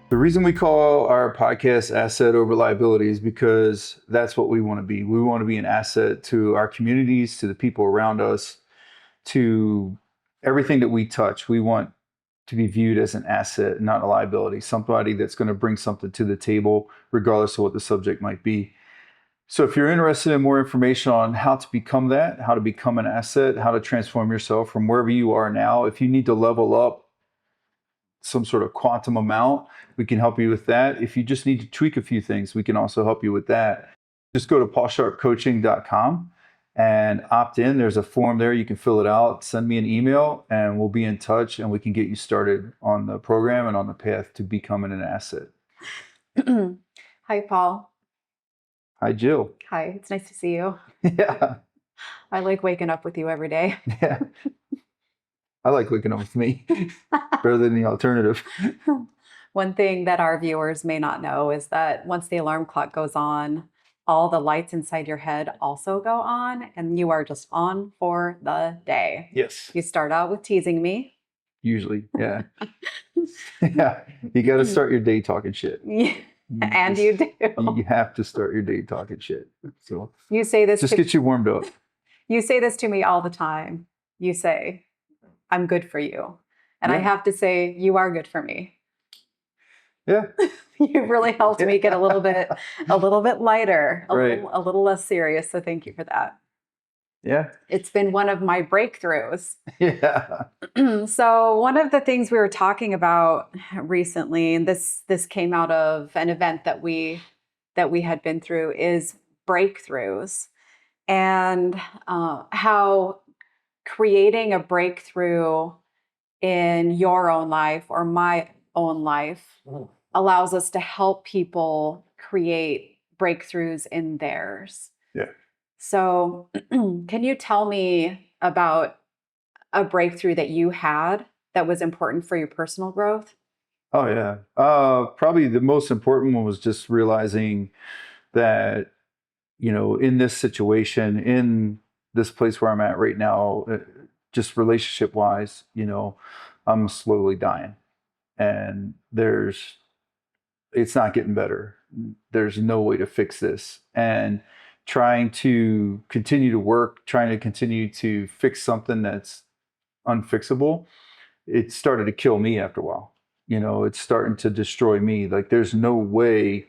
The reason we call our podcast Asset Over Liability is because that's what we want to be. We want to be an asset to our communities, to the people around us, to everything that we touch. We want to be viewed as an asset, not a liability, somebody that's going to bring something to the table, regardless of what the subject might be. So if you're interested in more information on how to become that, how to become an asset, how to transform yourself from wherever you are now, if you need to level up some sort of quantum amount, we can help you with that. If you just need to tweak a few things, we can also help you with that. Just go to paulsharpcoaching.com and opt in. There's a form there. You can fill it out, send me an email, and we'll be in touch and we can get you started on the program and on the path to becoming an asset. Hi, Paul. Hi, Jill. Hi, it's nice to see you. Yeah. I like waking up with you every day. Yeah. I like waking up with me better than the alternative. One thing that our viewers may not know is that once the alarm clock goes on, all the lights inside your head also go on, and you are just on for the day. Yes. You start out with teasing me. Usually, yeah. Yeah. You got to start your day talking shit. And you do. You have to start your day talking shit. So you say this just get you warmed up. You say this to me all the time. You say, I'm good for you. And Yeah. I have to say, you are good for me. Yeah. You've really helped me get a little bit lighter, Right. a little less serious. So thank you for that. Yeah. It's been one of my breakthroughs. Yeah. So one of the things we were talking about recently, and this came out of an event that we had been through, is breakthroughs, and how creating a breakthrough in your own life or my own life allows us to help people create breakthroughs in theirs. Yeah. So can you tell me about a breakthrough that you had that was important for your personal growth? Oh yeah. Probably the most important one was just realizing that, in this situation, in this place where I'm at right now, just relationship wise, I'm slowly dying, and it's not getting better. There's no way to fix this. And trying to continue to work, trying to continue to fix something that's unfixable, it started to kill me after a while. It's starting to destroy me. Like, there's no way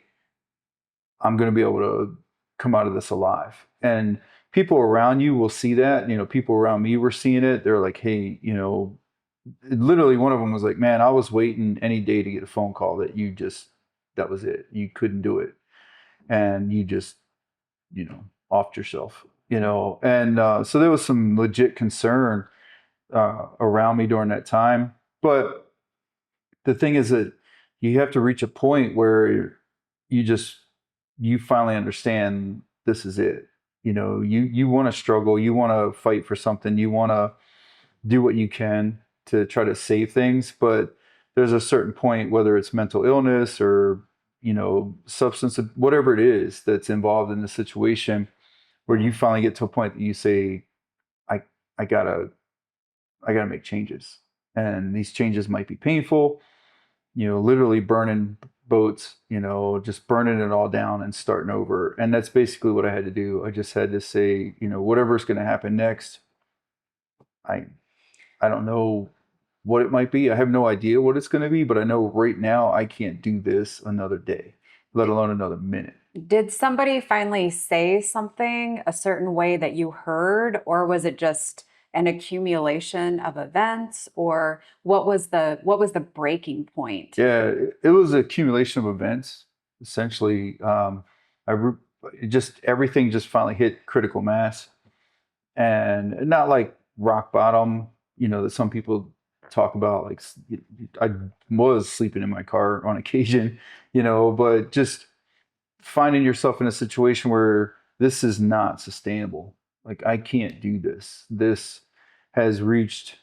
I'm going to be able to come out of this alive. And people around you will see that. People around me were seeing it. They're like, hey, literally one of them was like, man, I was waiting any day to get a phone call that was it. You couldn't do it. And you just, offed yourself, And so there was some legit concern around me during that time. But the thing is that you have to reach a point where you finally understand this is it. You want to struggle, you want to fight for something, you want to do what you can to try to save things, but there's a certain point, whether it's mental illness or substance, whatever it is that's involved in the situation, where you finally get to a point that you say, I I gotta make changes, and these changes might be painful. Literally burning boats, just burning it all down and starting over. And that's basically what I had to do. I just had to say, whatever's going to happen next, I don't know what it might be. I have no idea what it's going to be, but I know right now I can't do this another day, let alone another minute. Did somebody finally say something a certain way that you heard, or was it just an accumulation of events, or what was the breaking point? Yeah, it was an accumulation of events. Essentially, everything just finally hit critical mass, and not like rock bottom. That some people talk about. Like, I was sleeping in my car on occasion, but just finding yourself in a situation where this is not sustainable. Like, I can't do this. This has reached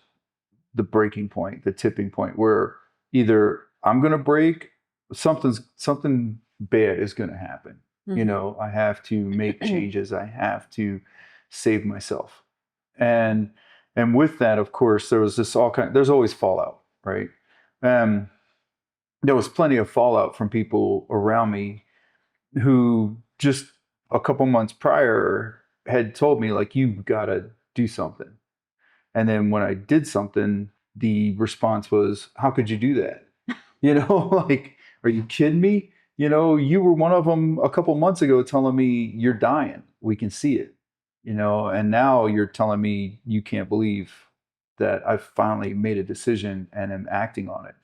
the breaking point, the tipping point, where either I'm going to break, something bad is going to happen. Mhm. I have to make changes. I have to save myself. And with that, of course, there's always fallout, right? Um, there was plenty of fallout from people around me who just a couple months prior had told me like, you've got to do something. And then when I did something, the response was, how could you do that? Like, are you kidding me? You were one of them a couple months ago telling me you're dying. We can see it, and now you're telling me you can't believe that I've finally made a decision and am acting on it.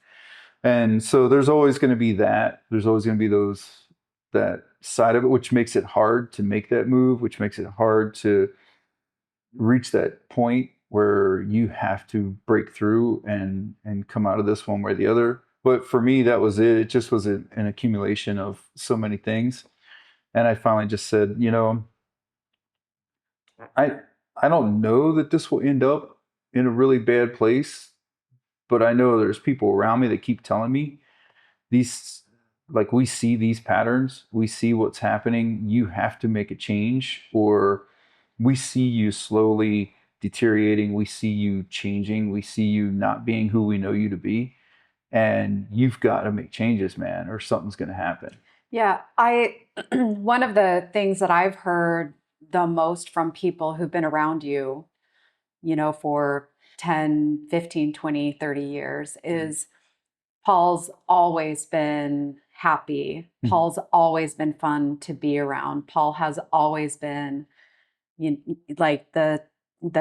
And so there's always going to be that. There's always going to be that side of it, which makes it hard to make that move, which makes it hard to reach that point where you have to break through and come out of this one way or the other. But for me, that was it. It just was an accumulation of so many things. And I finally just said, I I don't know that this will end up in a really bad place, but I know there's people around me that keep telling me these, like, we see these patterns, we see what's happening, you have to make a change, or we see you slowly deteriorating, we see you changing, we see you not being who we know you to be, and you've got to make changes, man, or something's going to happen. Yeah, one of the things that I've heard the most from people who've been around you, for 10, 15, 20, 30 years is Paul's always been happy. Paul's always been fun to be around. Paul has always been like the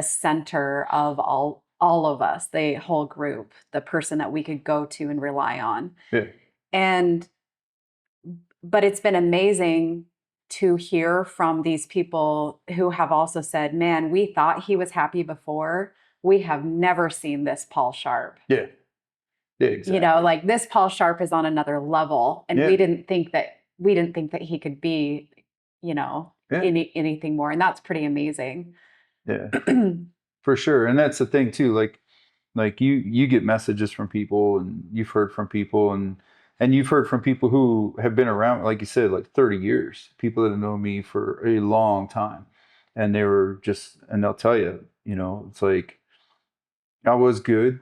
center of all of us, the whole group, the person that we could go to and rely on. Yeah. And but it's been amazing to hear from these people who have also said, man, we thought he was happy before. We have never seen this Paul Sharp. Yeah. Yeah, exactly. Like this Paul Sharp is on another level. And Yeah. we didn't think that he could be, Yeah. anything more. And that's pretty amazing. Yeah. For sure. And that's the thing too. Like you get messages from people, and you've heard from people, and you've heard from people who have been around, like you said, like 30 years, people that have known me for a long time. And they'll tell you, it's like, I was good,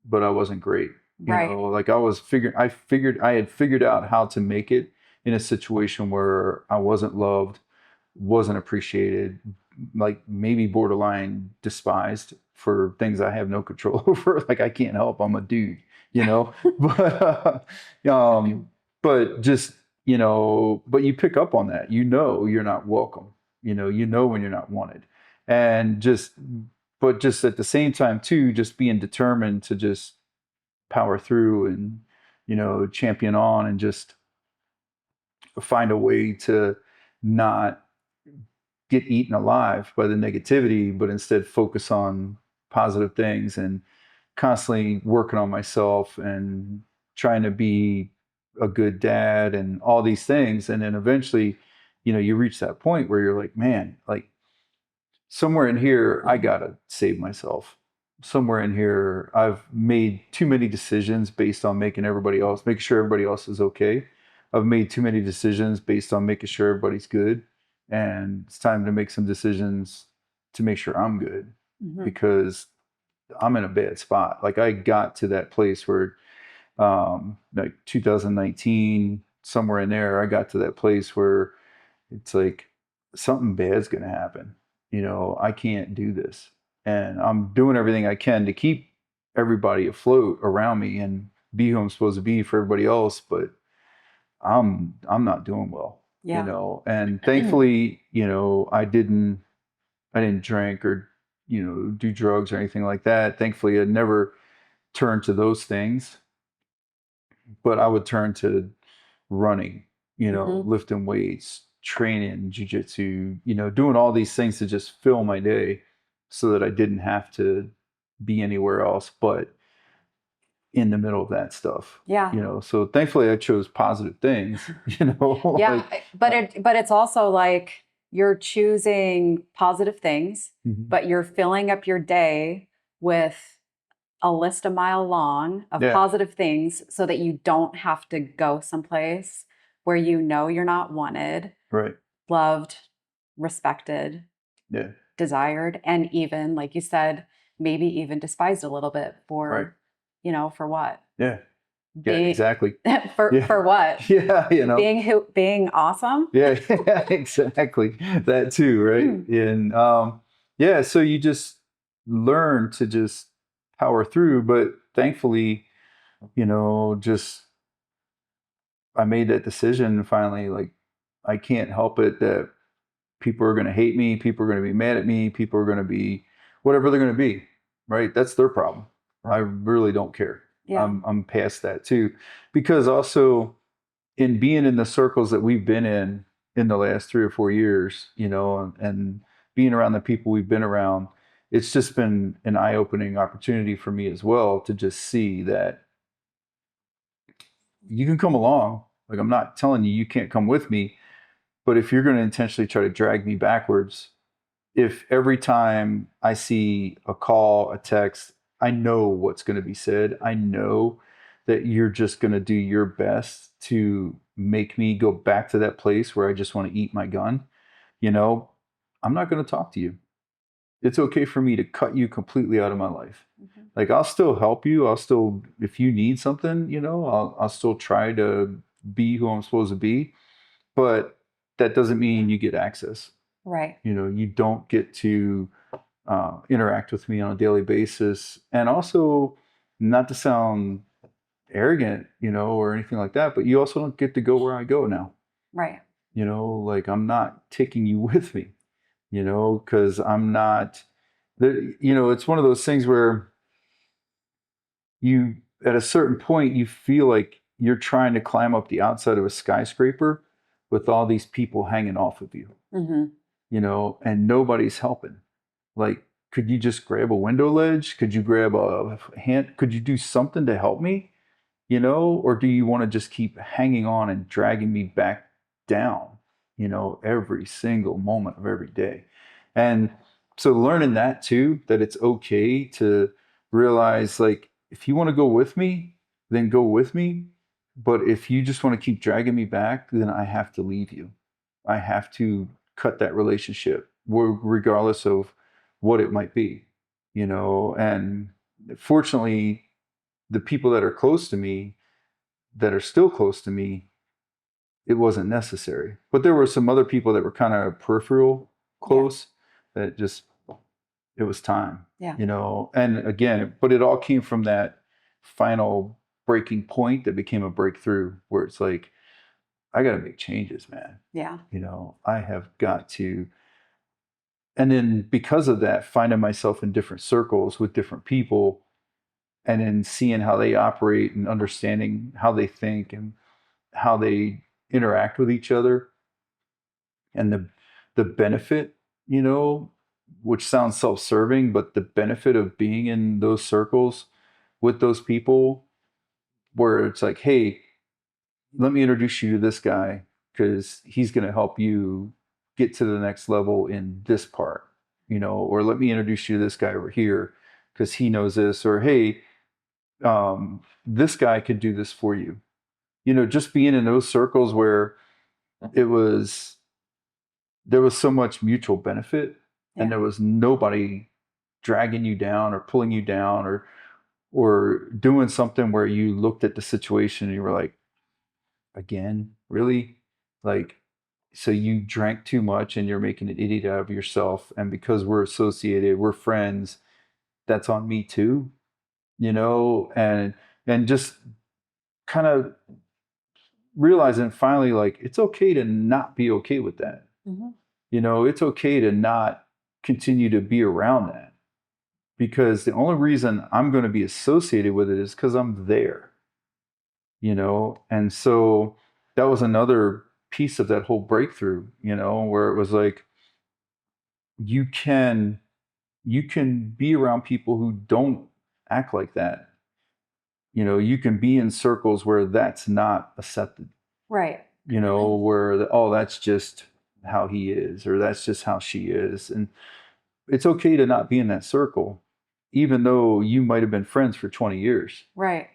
but I wasn't great. Right. Like I had figured out how to make it in a situation where I wasn't loved, wasn't appreciated, like maybe borderline despised for things I have no control over. Like, I can't help, I'm a dude, but but just, but you pick up on that, you're not welcome, when you're not wanted. And but just at the same time too, just being determined to just power through and, champion on, and just find a way to not get eaten alive by the negativity, but instead focus on positive things, and constantly working on myself and trying to be a good dad and all these things. And then eventually, you reach that point where you're like, man, like, somewhere in here, I gotta save myself. Somewhere in here, I've made too many decisions based on making sure everybody else is okay. I've made too many decisions based on making sure everybody's good. And it's time to make some decisions to make sure I'm good, because I'm in a bad spot. Like, I got to that place where, like 2019, somewhere in there, I got to that place where it's like, something bad's going to happen. I can't do this. And I'm doing everything I can to keep everybody afloat around me and be who I'm supposed to be for everybody else, but I'm not doing well. Yeah. And thankfully, I didn't drink or, do drugs or anything like that. Thankfully, I never turned to those things, but I would turn to running, lifting weights, training, jiu-jitsu, doing all these things to just fill my day so that I didn't have to be anywhere else but in the middle of that stuff. Yeah. So thankfully I chose positive things, Yeah. like, But it's also like you're choosing positive things, but you're filling up your day with a list a mile long of yeah, positive things so that you don't have to go someplace where you're not wanted, right, loved, respected, yeah, desired, and even, like you said, maybe even despised a little bit right, for, for what? yeah. Yeah, exactly. for Yeah. what? Yeah, Being awesome. Yeah, yeah, exactly. That too, right? And yeah, so you just learn to just power through. But thankfully, just I made that decision finally. Like, I can't help it that people are going to hate me, people are going to be mad at me, people are going to be whatever they're going to be, right? That's their problem. I really don't care. Yeah. I'm past that too, because also in being in the circles that we've been in the last 3 or 4 years, and being around the people we've been around, it's just been an eye-opening opportunity for me as well to just see that you can come along. Like, I'm not telling you can't come with me, but if you're going to intentionally try to drag me backwards, if every time I see a call, a text, I know what's going to be said. I know that you're just going to do your best to make me go back to that place where I just want to eat my gun. You know, I'm not going to talk to you. It's okay for me to cut you completely out of my life. Mm-hmm. Like, I'll still help you. I'll still, if you need something, I'll still try to be who I'm supposed to be. But that doesn't mean you get access. Right. You don't get to interact with me on a daily basis. And also, not to sound arrogant, or anything like that, but you also don't get to go where I go now. Right. Like, I'm not taking you with me, because I'm not, it's one of those things where you, at a certain point, you feel like you're trying to climb up the outside of a skyscraper with all these people hanging off of you, Mm-hmm. and nobody's helping. Like, could you just grab a window ledge? Could you grab a hand? Could you do something to help me? Or do you want to just keep hanging on and dragging me back down, every single moment of every day? And so learning that too, that it's okay to realize, like, if you want to go with me, then go with me. But if you just want to keep dragging me back, then I have to leave you. I have to cut that relationship, regardless of what it might be, and fortunately, the people that are close to me, that are still close to me, it wasn't necessary. But there were some other people that were kind of peripheral close, that just, it was time, Yeah. And again, but it all came from that final breaking point that became a breakthrough, where it's like, I got to make changes, man. Yeah. I have got to. And then because of that, finding myself in different circles with different people, and then seeing how they operate and understanding how they think and how they interact with each other, and the benefit, which sounds self-serving, but the benefit of being in those circles with those people, where it's like, hey, let me introduce you to this guy, because he's going to help you get to the next level in this part, or let me introduce you to this guy over here, because he knows this, or hey, this guy could do this for you. Just being in those circles where there was so much mutual benefit, and there was nobody dragging you down or pulling you down, or doing something where you looked at the situation and you were like, again, really? Like, so you drank too much and you're making an idiot out of yourself, and because we're associated, we're friends, that's on me too, and just kind of realizing finally, like, it's okay to not be okay with that. Mm-hmm. It's okay to not continue to be around that, because the only reason I'm going to be associated with it is because I'm there, and so that was another piece of that whole breakthrough, where it was like, you can be around people who don't act like that. You can be in circles where that's not accepted. Right. Where oh, that's just how he is, or that's just how she is, and it's okay to not be in that circle, even though you might have been friends for 20 years. Right.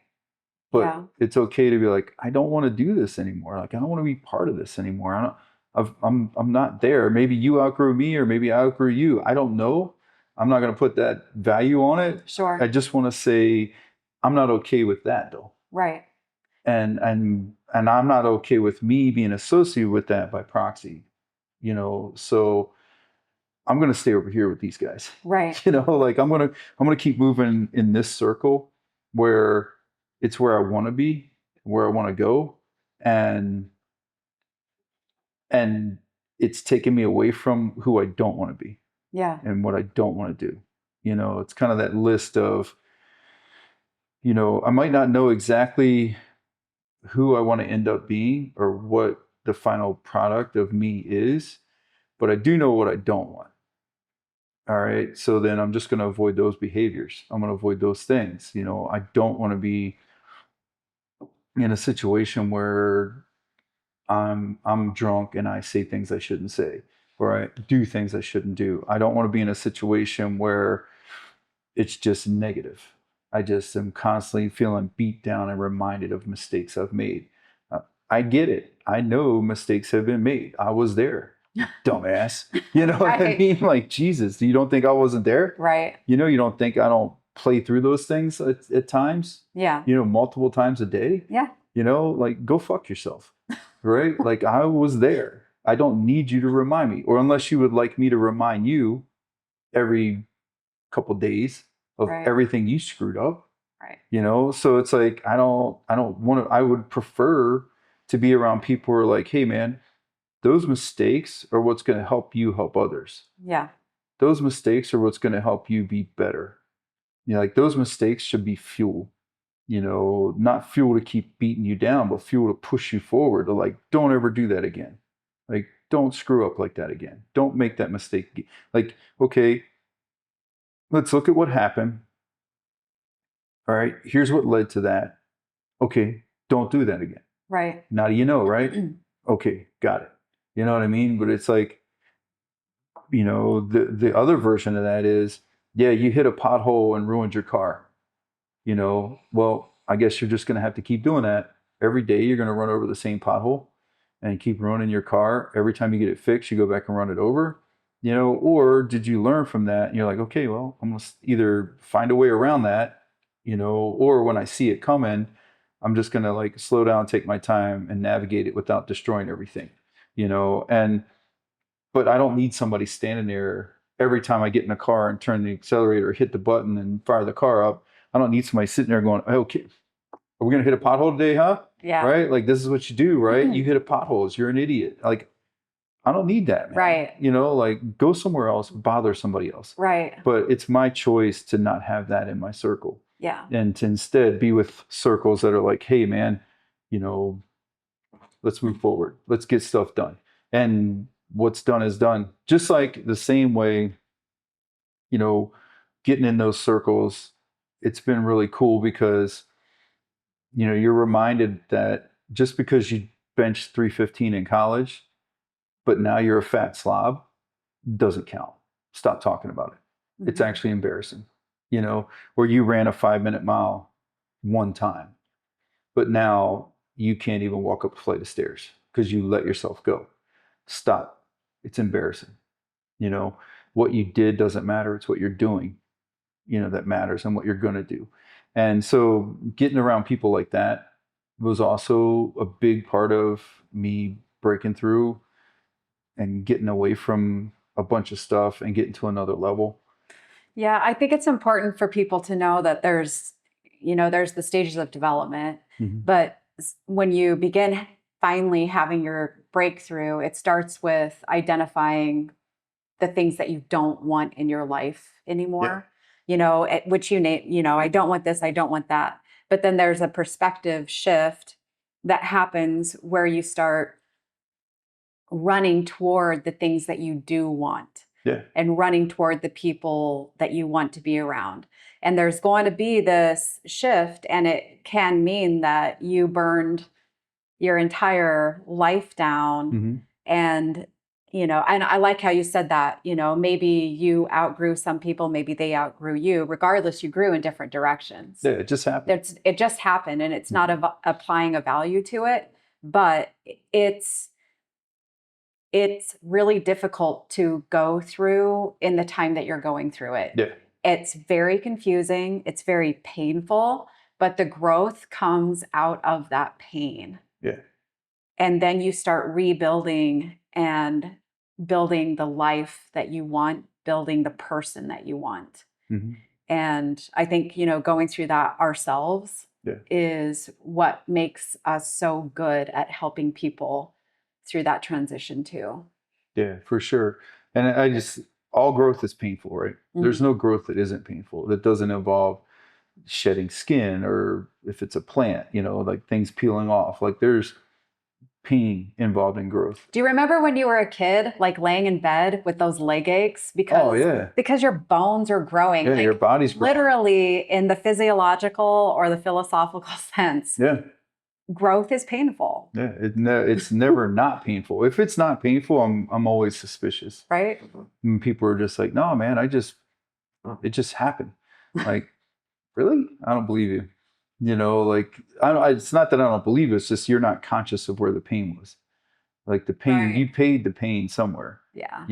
But it's okay to be like, I don't want to do this anymore. Like, I don't want to be part of this anymore. I'm not there. Maybe you outgrew me, or maybe I outgrew you. I don't know. I'm not going to put that value on it. Sure. I just want to say, I'm not okay with that though. Right. and I'm not okay with me being associated with that by proxy, you know. So I'm gonna stay over here with these guys, Right. you know. Like I'm gonna keep moving in this circle where it's where I want to be, where I want to go, and and it's taking me away from who I don't want to be Yeah. and what I don't want to do. You know, it's kind of that list of, you know, I might not know exactly who I want to end up being or what the final product of me is, but I do know what I don't want. All right. So then I'm just going to avoid those behaviors. I'm going to avoid those things. You know, I don't want to be in a situation where I'm drunk and I say things I shouldn't say, or I do things I shouldn't do. I don't want to be in a situation where it's just negative. I just am constantly feeling beat down and reminded of mistakes I've made. Uh, I get it. I know mistakes have been made. I was there, dumbass. You know what I Right. mean? Like, Jesus, you don't think I wasn't there? Right. You know, you don't think I don't play through those things at times, Yeah. you know, multiple times a day? Yeah. You know, like, go fuck yourself, right? Like, I was there. I don't need you to remind me, or unless you would like me to remind you every couple days of Right. everything you screwed up, Right. you know. So it's like I don't want to. I would prefer to be around people who are like, hey man, those mistakes are what's going to help you help others. Yeah. Those mistakes are what's going to help you be better. You know, like those mistakes should be fuel, you know, not fuel to keep beating you down, but fuel to push you forward, to like, don't ever do that again. Like, don't screw up like that again. Don't make that mistake. Like, okay, let's look at what happened. All right, here's what led to that. Okay, don't do that again. Right. Now do you know, right? Okay, got it. You know what I mean? But it's like, you know, the other version of that is, yeah, you hit a pothole and ruined your car. You know, well, I guess you're just going to have to keep doing that. Every day you're going to run over the same pothole and keep ruining your car. Every time you get it fixed, you go back and run it over. You know, or did you learn from that? And you're like, okay, well, I'm going to either find a way around that, you know, or when I see it coming, I'm just going to like slow down, take my time and navigate it without destroying everything, you know. And but I don't need somebody standing there every time I get in a car and turn the accelerator, hit the button and fire the car up. I don't need somebody sitting there going, okay, are we going to hit a pothole today, huh? Yeah. Right? Like, this is what you do, right? You hit a pothole. You're an idiot. Like, I don't need that, man. Right. You know, like, go somewhere else, bother somebody else. Right. But it's my choice to not have that in my circle. Yeah. And to instead be with circles that are like, hey, man, you know, let's move forward. Let's get stuff done. And what's done is done. Just like the same way, you know, getting in those circles, it's been really cool because, you know, you're reminded that just because you benched 315 in college, but now you're a fat slob, doesn't count. Stop talking about it. It's actually embarrassing, you know, or you ran a 5 minute mile one time, but now you can't even walk up a flight of stairs because you let yourself go. Stop. It's embarrassing. You know, what you did doesn't matter. It's what you're doing, you know, that matters and what you're going to do. And so getting around people like that was also a big part of me breaking through and getting away from a bunch of stuff and getting to another level. Yeah, I think it's important for people to know that there's the stages of development, but when you begin finally having your breakthrough, it starts with identifying the things that you don't want in your life anymore. You know, which you name, you know, I don't want this, I don't want that. But then there's a perspective shift that happens where you start running toward the things that you do want. Yeah. And running toward the people that you want to be around. And there's going to be this shift, and it can mean that you burned your entire life down. And, you know, and I like how you said that, you know, maybe you outgrew some people, maybe they outgrew you. Regardless, you grew in different directions. Yeah, it just happened. It just happened, and it's not applying a value to it, but it's really difficult to go through in the time that you're going through it. Yeah. It's very confusing. It's very painful, but the growth comes out of that pain. Yeah. And then you start rebuilding and building the life that you want, building the person that you want. Mm-hmm. And I think, going through that ourselves Yeah. is what makes us so good at helping people through that transition too. Yeah, for sure. And all growth is painful, right? There's no growth that isn't painful, that doesn't involve shedding skin, or if it's a plant, like things peeling off. Like there's pain involved in growth. Do you remember when you were a kid, like laying in bed with those leg aches Oh, yeah. because your bones are growing? Yeah, like your body's growing. literally in the physiological or the philosophical sense. Yeah. Growth is painful. Yeah, it's never not painful. If it's not painful, I'm always suspicious. Right? And people are just like, no, man, it just happened. Like, really? I don't believe you. Like it's not that I don't believe you. It's just you're not conscious of where the pain was. Like the pain, Right. you paid the pain somewhere. Yeah.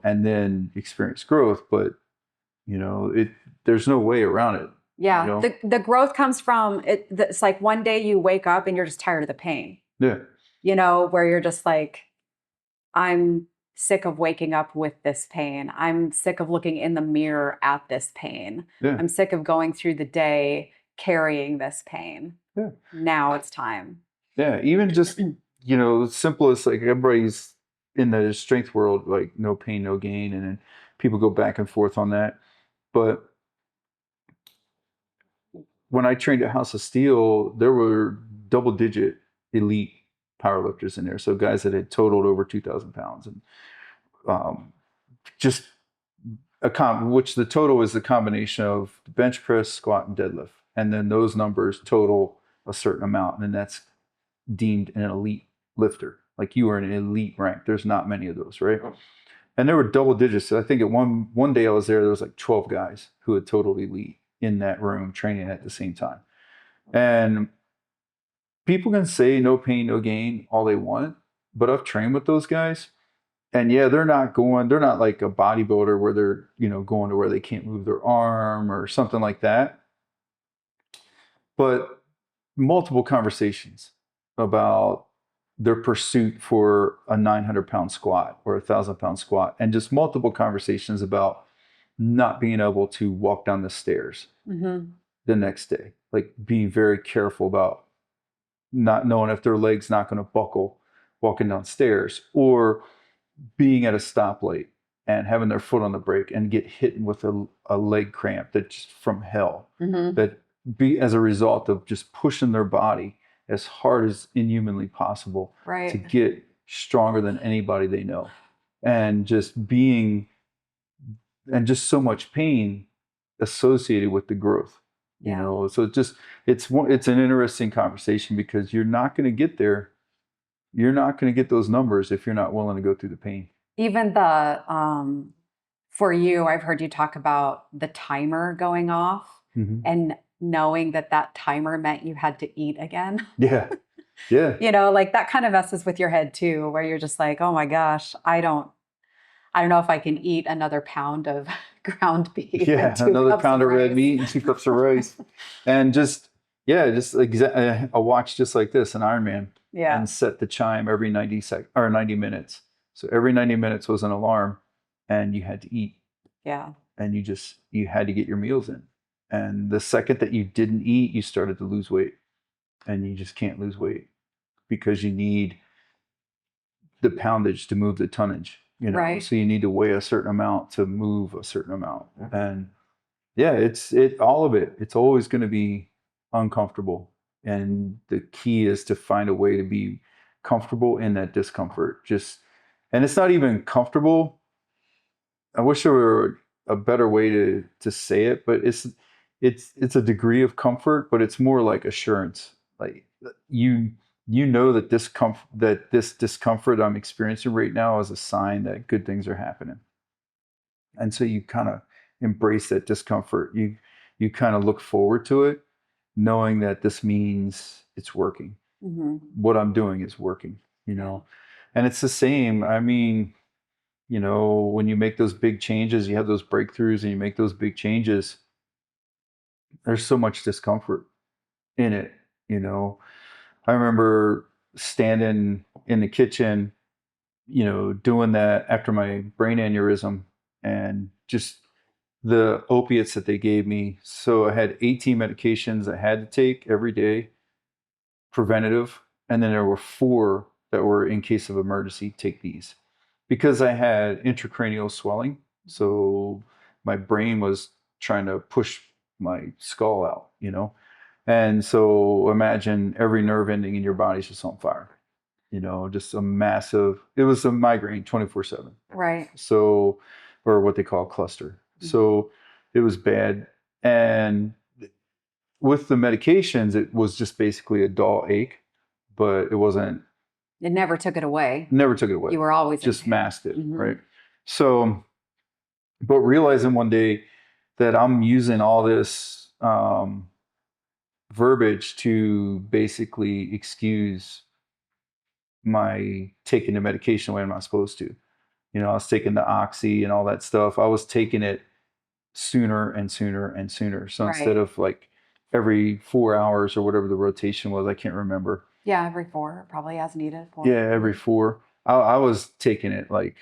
And then experience growth. But there's no way around it. Yeah. The growth comes from it. It's like one day you wake up and you're just tired of the pain. Yeah. Where you're just like, I'm sick of waking up with this pain. I'm sick of looking in the mirror at this pain. Yeah. I'm sick of going through the day carrying this pain. Yeah. Now it's time. Yeah. Even just, simplest, like everybody's in the strength world, like no pain, no gain. And then people go back and forth on that. But when I trained at House of Steel, there were double-digit elite powerlifters in there. So guys that had totaled over 2,000 pounds, and just which the total is the combination of bench press, squat, and deadlift, and then those numbers total a certain amount, and then that's deemed an elite lifter. Like you are an elite rank. There's not many of those, right? And there were double digits. So I think at one day I was there was like 12 guys who had total elite in that room training at the same time. And people can say no pain, no gain all they want, but I've trained with those guys. And yeah, they're not like a bodybuilder where they're, going to where they can't move their arm or something like that. But multiple conversations about their pursuit for a 900-pound squat or a 1,000-pound squat, and just multiple conversations about not being able to walk down the stairs the next day, like being very careful about not knowing if their leg's not going to buckle walking downstairs, or being at a stoplight and having their foot on the brake and get hit with a leg cramp that's from hell, that be as a result of just pushing their body as hard as inhumanly possible to get stronger than anybody they know, and just so much pain associated with the growth. So it's an interesting conversation, because you're not going to get there. You're not going to get those numbers if you're not willing to go through the pain. Even for you, I've heard you talk about the timer going off and knowing that timer meant you had to eat again. Yeah. Yeah. Like that kind of messes with your head too, where you're just like, oh my gosh, I don't know if I can eat another pound of ground beef. Yeah, another pound of red meat and 2 cups of rice. And a watch just like this, an Ironman. Yeah. And set the chime every 90 minutes. So every 90 minutes was an alarm, and you had to eat. Yeah. And you had to get your meals in. And the second that you didn't eat, you started to lose weight. And you just can't lose weight, because you need the poundage to move the tonnage. Right. So you need to weigh a certain amount to move a certain amount. And yeah, all of it. It's always going to be uncomfortable. And the key is to find a way to be comfortable in that discomfort. And it's not even comfortable. I wish there were a better way to say it, but it's a degree of comfort, but it's more like assurance. Like that this discomfort I'm experiencing right now is a sign that good things are happening. And so you kind of embrace that discomfort. You kind of look forward to it, knowing that this means it's working. What I'm doing is working, and it's the same. I mean, when you make those big changes, you have those breakthroughs and you make those big changes, there's so much discomfort. in it, you know. I remember standing in the kitchen, you know, doing that after my brain aneurysm, and just the opiates that they gave me. So I had 18 medications I had to take every day, preventative, and then there were 4 that were in case of emergency, take these. Because I had intracranial swelling, so my brain was trying to push my skull out, you know. And so imagine every nerve ending in your body's just on fire. You know, just a massive, it was a migraine 24/7. Right. So, or what they call cluster. So it was bad. And with the medications, it was just basically a dull ache, but it wasn't, It never took it away. never took it away. You were always Just masked it, Mhm. right? So, but realizing one day that I'm using all this verbiage to basically excuse my taking the medication when I'm not supposed to. You know, I was taking the oxy and all that stuff. I was taking it sooner and sooner and sooner. So instead Right. of like every 4 hours or whatever the rotation was, I can't remember. Yeah, every 4, probably as needed. 4. Yeah, every 4. I was taking it like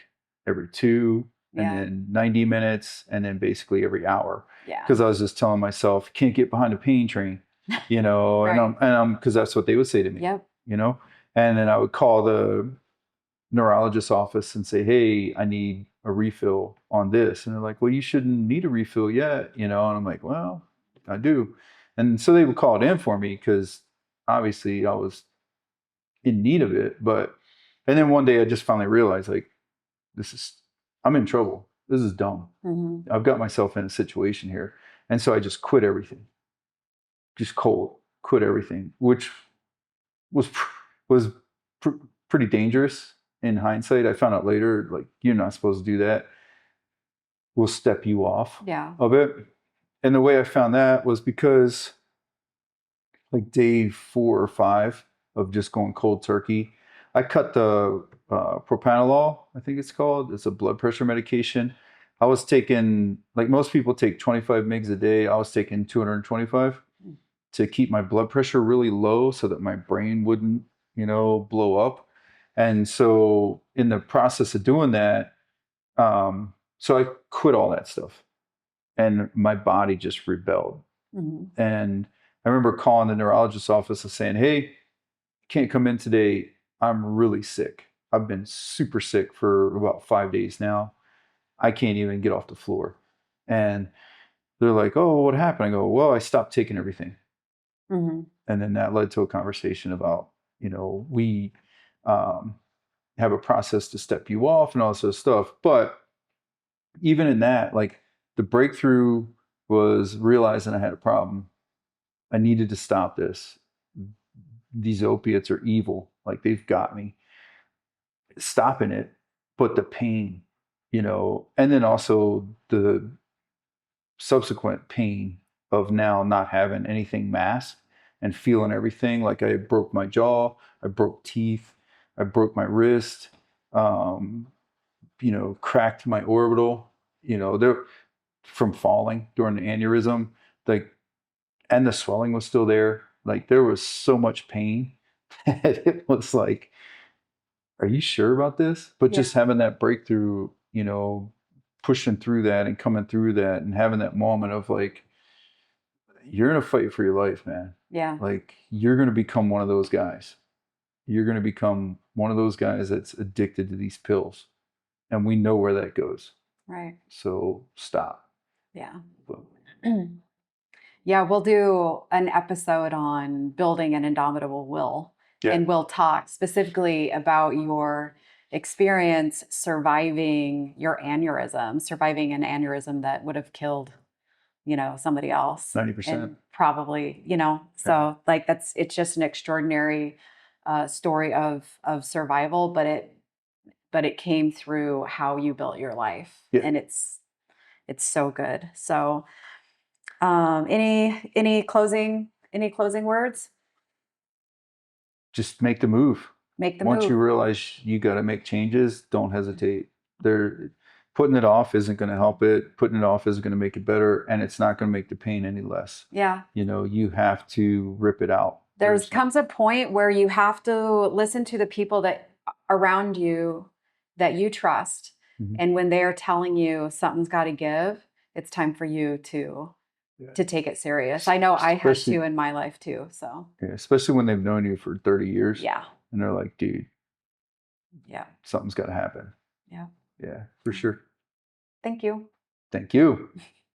every 2 and Yeah. then 90 minutes and then basically every hour. Yeah. Because I was just telling myself, can't get behind a pain train, you know, Right. and I'm because that's what they would say to me, Yep. you know, and then I would call the neurologist's office and say, hey, I need a refill on this. And they're like, well, you shouldn't need a refill yet, you know, and I'm like, well, I do. And so they would call it in for me because obviously I was in need of it. But, and then one day I just finally realized, like, this is, I'm in trouble. This is dumb. Mm-hmm. I've got myself in a situation here. And so I just quit everything, just cold, quit everything, which was was pretty dangerous in hindsight. I found out later, like, you're not supposed to do that. We'll step you off Yeah. of it. And the way I found that was because like day 4 or 5 of just going cold turkey, I cut the propanolol, I think it's called. It's a blood pressure medication. I was taking, like most people take 25 mgs a day. I was taking 225 to keep my blood pressure really low so that my brain wouldn't, you know, blow up. And so in the process of doing that, so I quit all that stuff and my body just rebelled. Mm-hmm. And I remember calling the neurologist's office and saying, hey, can't come in today. I'm really sick. I've been super sick for about 5 days now. I can't even get off the floor. And they're like, oh, what happened? I go, well, I stopped taking everything. Mm-hmm. And then that led to a conversation about, you know, we um, have a process to step you off and all this other stuff. But even in that, like the breakthrough was realizing I had a problem. I needed to stop this. These opiates are evil. Like they've got me. Stopping it, but the pain, you know, and then also the subsequent pain of now not having anything masked and feeling everything. Like I broke my jaw, I broke teeth, I broke my wrist, um, you know, cracked my orbital, you know, there from falling during the aneurysm, like, and the swelling was still there. Like there was so much pain that it was like, are you sure about this? But Yeah. just having that breakthrough, you know, pushing through that and coming through that and having that moment of like, you're in a fight for your life, man. Yeah. Like you're going to become one of those guys. You're going to become one of those guys that's addicted to these pills. And we know where that goes. Right. So stop. Yeah. But, Yeah, we'll do an episode on building an indomitable will. yeah. And we'll talk specifically about your experience surviving your aneurysm, surviving an aneurysm that would have killed, you know, somebody else. 90%. And probably, you know, so like it's just an extraordinary story of survival, but it came through how you built your life. Yeah. And it's so good. So any closing words? Just make the move. Make the Once move. you realize you got to make changes, don't hesitate. There, putting it off isn't going to help it. Putting it off isn't going to make it better, and it's not going to make the pain any less. Yeah. You know, you have to rip it out. There's comes a point where you have to listen to the people that around you that you trust. Mhm. And when they're telling you something's got to give, it's time for you to take it serious. I know I had to in my life too. So yeah, especially when they've known you for 30 years. yeah. And they're like, dude, yeah, something's got to happen. Yeah. Yeah, for sure. Thank you. Thank you.